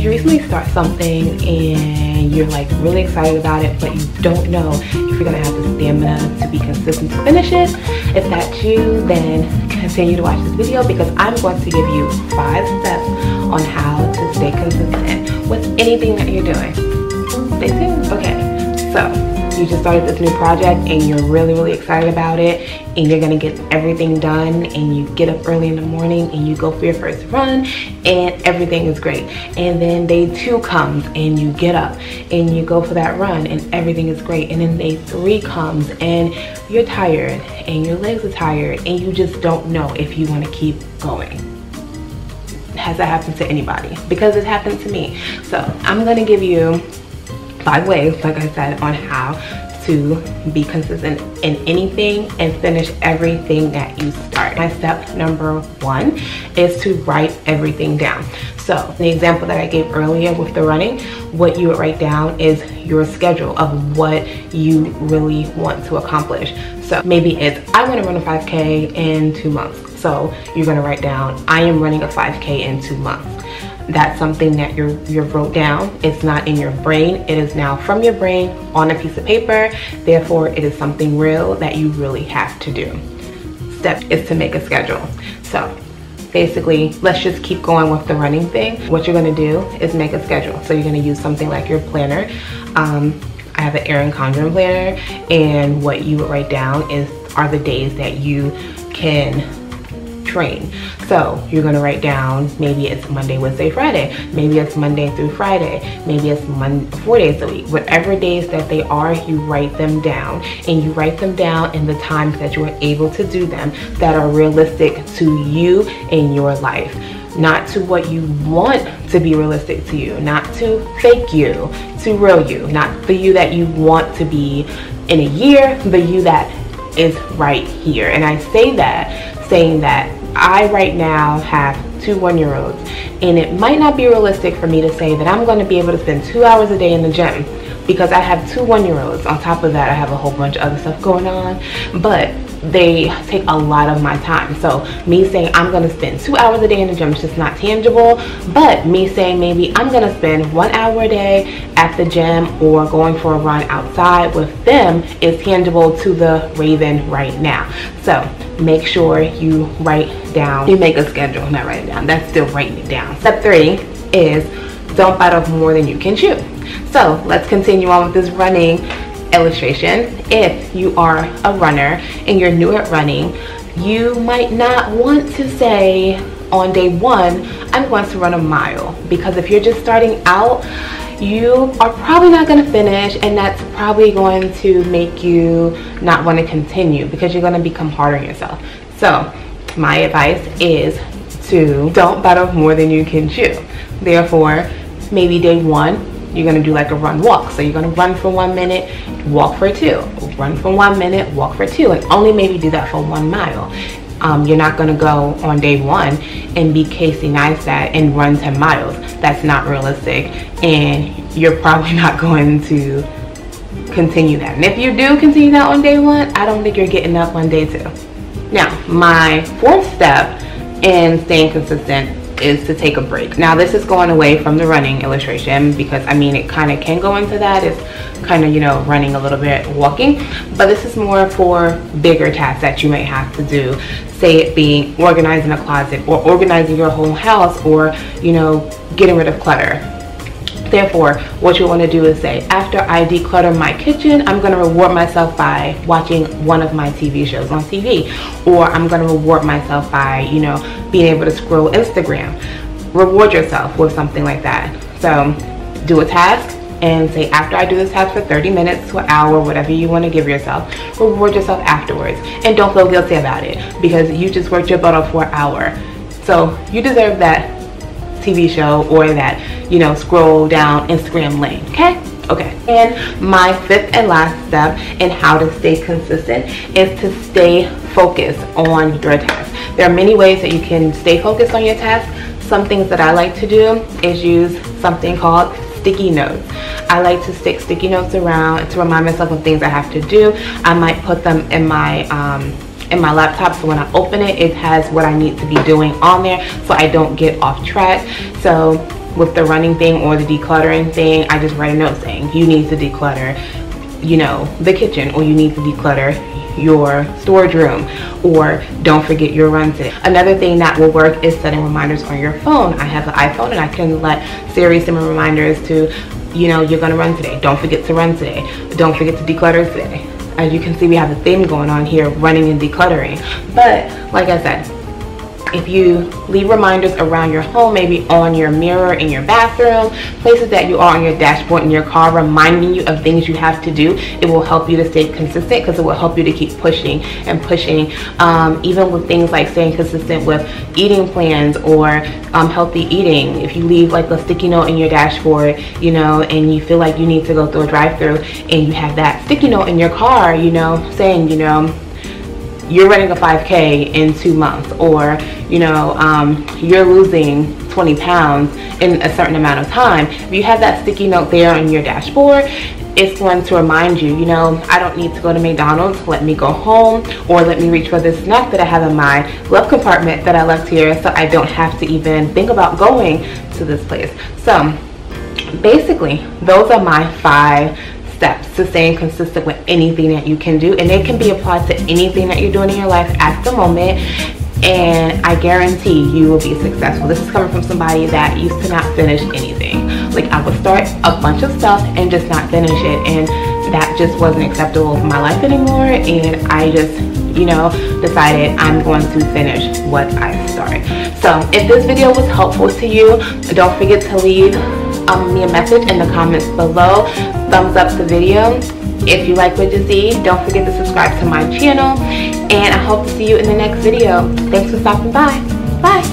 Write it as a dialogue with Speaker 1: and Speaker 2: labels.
Speaker 1: Did you recently start something and you're like really excited about it, but you don't know if you're gonna have the stamina to be consistent to finish it? If that's you, then continue to watch this video because I'm going to give you 5 steps on how to stay consistent with anything that you're doing. Stay tuned. Okay, so you just started this new project and you're really excited about it and you're gonna get everything done, and you get up early in the morning and you go for your first run and everything is great. And then day 2 comes and you get up and you go for that run and everything is great. And then day 3 comes and you're tired and your legs are tired and you just don't know if you want to keep going. Has that happened to anybody? Because it happened to me. So I'm gonna give you 5 ways, like I said, on how to be consistent in anything and finish everything that you start. My step number 1 is to write everything down. So the example that I gave earlier with the running, what you would write down is your schedule of what you really want to accomplish. So maybe it's, I want to run a 5K in 2 months. So you're going to write down, I am running a 5K in 2 months. That's something that you wrote down. It's not in your brain. It is now from your brain on a piece of paper. Therefore, it is something real that you really have to do. Step is to make a schedule. So basically, let's just keep going with the running thing. What you're gonna do is make a schedule. So you're gonna use something like your planner. I have an Erin Condren planner, and what you would write down are the days that you can train. So you're going to write down, maybe it's Monday, Wednesday, Friday, maybe it's Monday through Friday, maybe it's 4 days a week. Whatever days that they are, you write them down, and you write them down in the times that you are able to do them that are realistic to you in your life. Not to what you want to be realistic to you, not to fake you, to real you, not the you that you want to be in a year, the you that is right here. And I say that saying that I right now have 2 1-year-olds, and it might not be realistic for me to say that I'm going to be able to spend 2 hours a day in the gym because I have 2 1-year-olds. On top of that, I have a whole bunch of other stuff going on, but they take a lot of my time. So me saying I'm going to spend 2 hours a day in the gym is just not tangible. But me saying maybe I'm going to spend 1 hour a day at the gym or going for a run outside with them is tangible to the Raven right now. So make sure you write down, you make a schedule, not write it down. That's still writing it down. Step 3 is don't bite off more than you can chew. So let's continue on with this running illustration. If you are a runner and you're new at running, you might not want to say on day 1, I'm going to run a mile, because if you're just starting out, you are probably not going to finish, and that's probably going to make you not want to continue because you're going to become hard on yourself. So my advice is to don't bite off more than you can chew. Therefore, maybe day 1, you're going to do like a run walk. So you're going to run for 1 minute, walk for 2, run for 1 minute, walk for 2, and only maybe do that for 1 mile. You're not going to go on day 1 and be Casey Neistat and run 10 miles. That's not realistic, and you're probably not going to continue that. And if you do continue that on day 1, I don't think you're getting up on day 2. Now, my 4th step in staying consistent is to take a break. Now this is going away from the running illustration because I mean it kind of can go into that. It's kind of, you know, running a little bit, walking, but this is more for bigger tasks that you may have to do. Say it being organizing a closet or organizing your whole house, or, you know, getting rid of clutter. Therefore, what you want to do is say, after I declutter my kitchen, I'm going to reward myself by watching one of my TV shows on TV. Or I'm going to reward myself by, you know, being able to scroll Instagram. Reward yourself with something like that. So do a task and say, after I do this task for 30 minutes to an hour, whatever you want to give yourself, reward yourself afterwards. And don't feel guilty about it because you just worked your butt off for an hour. So you deserve that TV show or that, you know, scroll down Instagram lane. Okay. And my 5th and last step in how to stay consistent is to stay focused on your task. There are many ways that you can stay focused on your task. Some things that I like to do is use something called sticky notes. I like to stick sticky notes around to remind myself of things I have to do. I might put them in my laptop, so when I open it, it has what I need to be doing on there so I don't get off track. So with the running thing or the decluttering thing, I just write a note saying you need to declutter, you know, the kitchen, or you need to declutter your storage room, or don't forget your run today. Another thing that will work is setting reminders on your phone. I have an iPhone and I can let Siri send me reminders to, you know, you're gonna run today, don't forget to run today, don't forget to declutter today. As you can see, we have a theme going on here, running and decluttering. But like I said, if you leave reminders around your home, maybe on your mirror in your bathroom, places that you are on your dashboard in your car, reminding you of things you have to do, it will help you to stay consistent, because it will help you to keep pushing and pushing. Even with things like staying consistent with eating plans or healthy eating. If you leave like a sticky note in your dashboard, you know, and you feel like you need to go through a drive-through, and you have that sticky note in your car, you know, saying, you know, you're running a 5K in 2 months, or you know, you're losing 20 pounds in a certain amount of time. If you have that sticky note there on your dashboard, it's going to remind you, you know, I don't need to go to McDonald's, let me go home, or let me reach for this snack that I have in my glove compartment that I left here, so I don't have to even think about going to this place. So basically, those are my 5 steps to staying consistent with anything that you can do, and they can be applied to anything that you're doing in your life at the moment, and I guarantee you will be successful. This is coming from somebody that used to not finish anything. Like, I would start a bunch of stuff and just not finish it, and that just wasn't acceptable for my life anymore, and I just, you know, decided I'm going to finish what I started. So if this video was helpful to you, don't forget to leave me a message in the comments below. Thumbs up the video if you like what you see. Don't forget to subscribe to my channel, and I hope to see you in the next video. Thanks for stopping by. Bye.